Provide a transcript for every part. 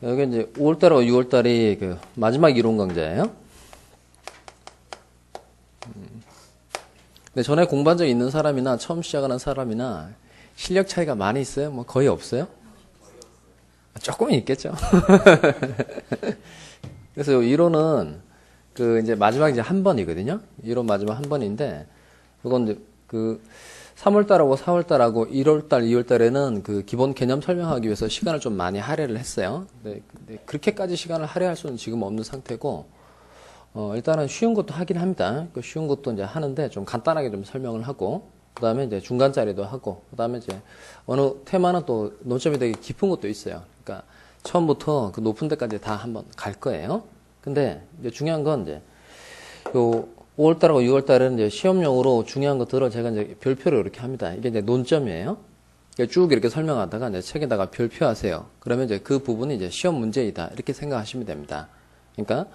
여기 이제 5월달하고 6월달이 그 마지막 이론 강좌예요. 근데 전에 공부한 적 있는 사람이나 처음 시작하는 사람이나 실력 차이가 많이 있어요? 뭐 거의 없어요? 조금은 있겠죠. 그래서 이론은 그 이제 마지막 이제 한 번이거든요. 이론 마지막 한 번인데 이건 이제 그 3월달하고 4월달하고 1월달, 2월달에는 그 기본 개념 설명하기 위해서 시간을 좀 많이 할애를 했어요. 근데 그렇게까지 시간을 할애할 수는 지금 없는 상태고, 일단은 쉬운 것도 하긴 합니다. 그 쉬운 것도 이제 하는데 좀 간단하게 좀 설명을 하고, 그 다음에 이제 중간짜리도 하고, 그 다음에 이제 어느 테마는 또 논점이 되게 깊은 것도 있어요. 그러니까 처음부터 그 높은 데까지 다 한번 갈 거예요. 근데 이제 중요한 건 이제 요 5월달하고 6월달에는 이제 시험용으로 중요한 것들을 제가 이제 별표로 이렇게 합니다. 이게 이제 논점이에요. 쭉 이렇게 설명하다가 이제 책에다가 별표하세요. 그러면 이제 그 부분이 이제 시험 문제이다. 이렇게 생각하시면 됩니다. 그러니까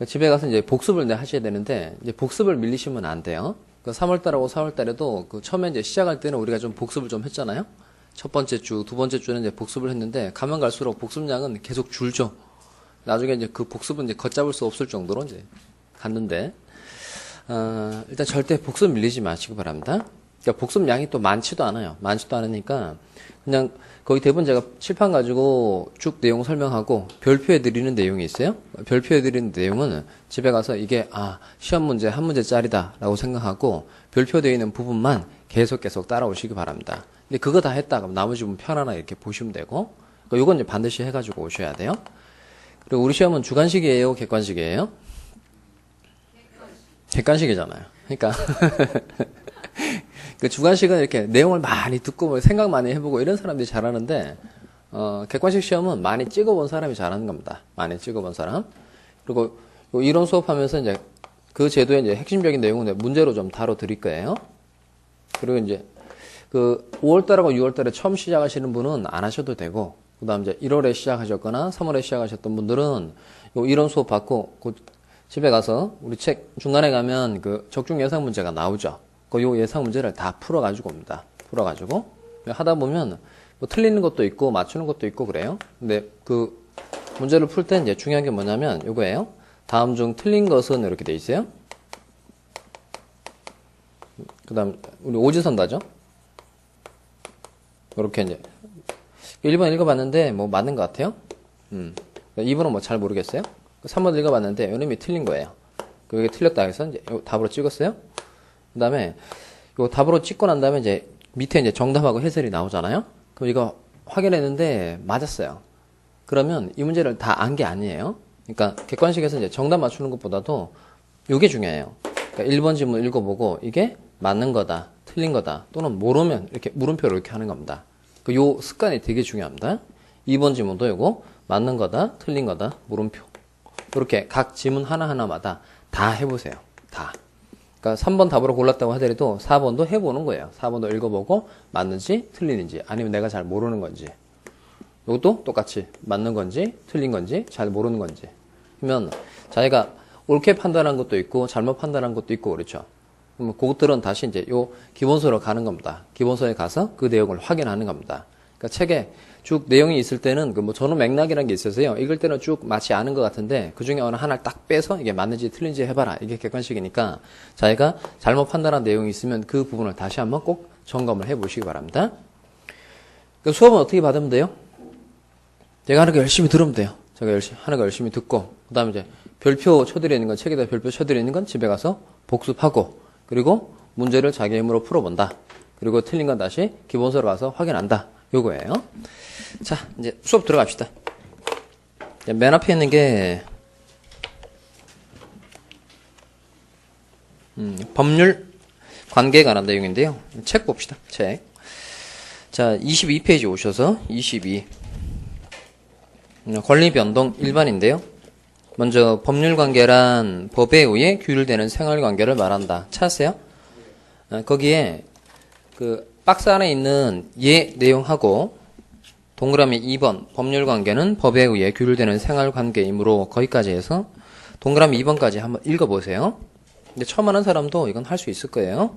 집에 가서 이제 복습을 하셔야 되는데 이제 복습을 밀리시면 안 돼요. 그 3월달하고 4월달에도 그 처음에 이제 시작할 때는 우리가 좀 복습을 좀 했잖아요. 첫 번째 주, 두 번째 주는 이제 복습을 했는데 가면 갈수록 복습량은 계속 줄죠. 나중에 이제 그 복습은 이제 걷잡을 수 없을 정도로 이제 갔는데, 일단 절대 복습 밀리지 마시기 바랍니다. 그러니까 복습량이 또 많지도 않아요. 많지도 않으니까 그냥 거의 대부분 제가 칠판 가지고 쭉 내용 설명하고 별표해 드리는 내용이 있어요. 별표해 드리는 내용은 집에 가서 이게 시험 문제 한 문제짜리다 라고 생각하고 별표되어 있는 부분만 계속 따라오시기 바랍니다. 근데 그거 다 했다 그럼 나머지 부분 편안하게 이렇게 보시면 되고, 요건 이제 반드시 해가지고 오셔야 돼요. 그리고 우리 시험은 주관식이에요, 객관식이에요? 객관식이잖아요. 그러니까 그 주관식은 이렇게 내용을 많이 듣고 생각 많이 해보고 이런 사람들이 잘하는데, 객관식 시험은 많이 찍어본 사람이 잘하는 겁니다. 많이 찍어본 사람. 그리고 이론 수업하면서 이제 그 제도의 이제 핵심적인 내용은 문제로 좀 다뤄 드릴 거예요. 그리고 이제 그 5월달하고 6월달에 처음 시작하시는 분은 안 하셔도 되고, 그 다음 이제 1월에 시작하셨거나 3월에 시작하셨던 분들은 요 이론 수업 받고 집에 가서 우리 책 중간에 가면 그 적중 예상 문제가 나오죠. 요 예상 문제를 다 풀어가지고 옵니다. 풀어가지고 하다 보면 뭐 틀리는 것도 있고 맞추는 것도 있고 그래요. 근데 그 문제를 풀 때 이제 중요한 게 뭐냐면 요거예요. 다음 중 틀린 것은 이렇게 돼 있어요. 그 다음 우리 오지선다죠. 이렇게 이제 1번 읽어봤는데 뭐 맞는 것 같아요. 2번은 뭐 잘 모르겠어요. 3번 읽어봤는데 이놈이 틀린 거예요. 그게 틀렸다 해서 이제 답으로 찍었어요. 그 다음에 요 답으로 찍고 난 다음에 이제 밑에 이제 정답하고 해설이 나오잖아요. 그럼 이거 확인했는데 맞았어요. 그러면 이 문제를 다 안 게 아니에요. 그러니까 객관식에서 이제 정답 맞추는 것보다도 요게 중요해요. 그러니까 1번 지문 읽어보고 이게 맞는 거다, 틀린 거다, 또는 모르면 이렇게 물음표로 이렇게 하는 겁니다. 요 습관이 되게 중요합니다. 2번 지문도 요거 맞는 거다, 틀린 거다, 물음표. 이렇게 각 지문 하나하나마다 다 해보세요. 다. 그러니까 3번 답으로 골랐다고 하더라도 4번도 해보는 거예요. 4번도 읽어보고 맞는지 틀리는지 아니면 내가 잘 모르는 건지. 이것도 똑같이 맞는 건지 틀린 건지 잘 모르는 건지. 그러면 자기가 옳게 판단한 것도 있고 잘못 판단한 것도 있고 그렇죠. 그럼 그것들은 다시 이제 요 기본서로 가는 겁니다. 기본서에 가서 그 내용을 확인하는 겁니다. 그러니까 책에 쭉 내용이 있을 때는 그 뭐 전후 맥락이라는 게 있어서요. 읽을 때는 쭉 맞지 않은 것 같은데 그 중에 어느 하나를 딱 빼서 이게 맞는지 틀린지 해봐라. 이게 객관식이니까 자기가 잘못 판단한 내용이 있으면 그 부분을 다시 한번 꼭 점검을 해보시기 바랍니다. 그 수업은 어떻게 받으면 돼요? 제가 하는 거 열심히 들으면 돼요. 제가 하는 거 열심히 듣고 그 다음에 이제 별표 쳐드리는 건 책에다 별표 쳐드리는 건 집에 가서 복습하고 그리고 문제를 자기 힘으로 풀어본다. 그리고 틀린 건 다시 기본서로 가서 확인한다. 요거예요. 자, 이제 수업 들어갑시다. 맨 앞에 있는 게 법률 관계에 관한 내용인데요. 책 봅시다. 책. 자, 22페이지 오셔서 22. 권리 변동 일반인데요. 먼저 법률 관계란 법에 의해 규율되는 생활 관계를 말한다. 찾으세요? 거기에 그 박스 안에 있는 예 내용하고 동그라미 2번 법률 관계는 법에 의해 규율되는 생활 관계이므로 거기까지 해서 동그라미 2번까지 한번 읽어보세요. 근데 처음 하는 사람도 이건 할 수 있을 거예요.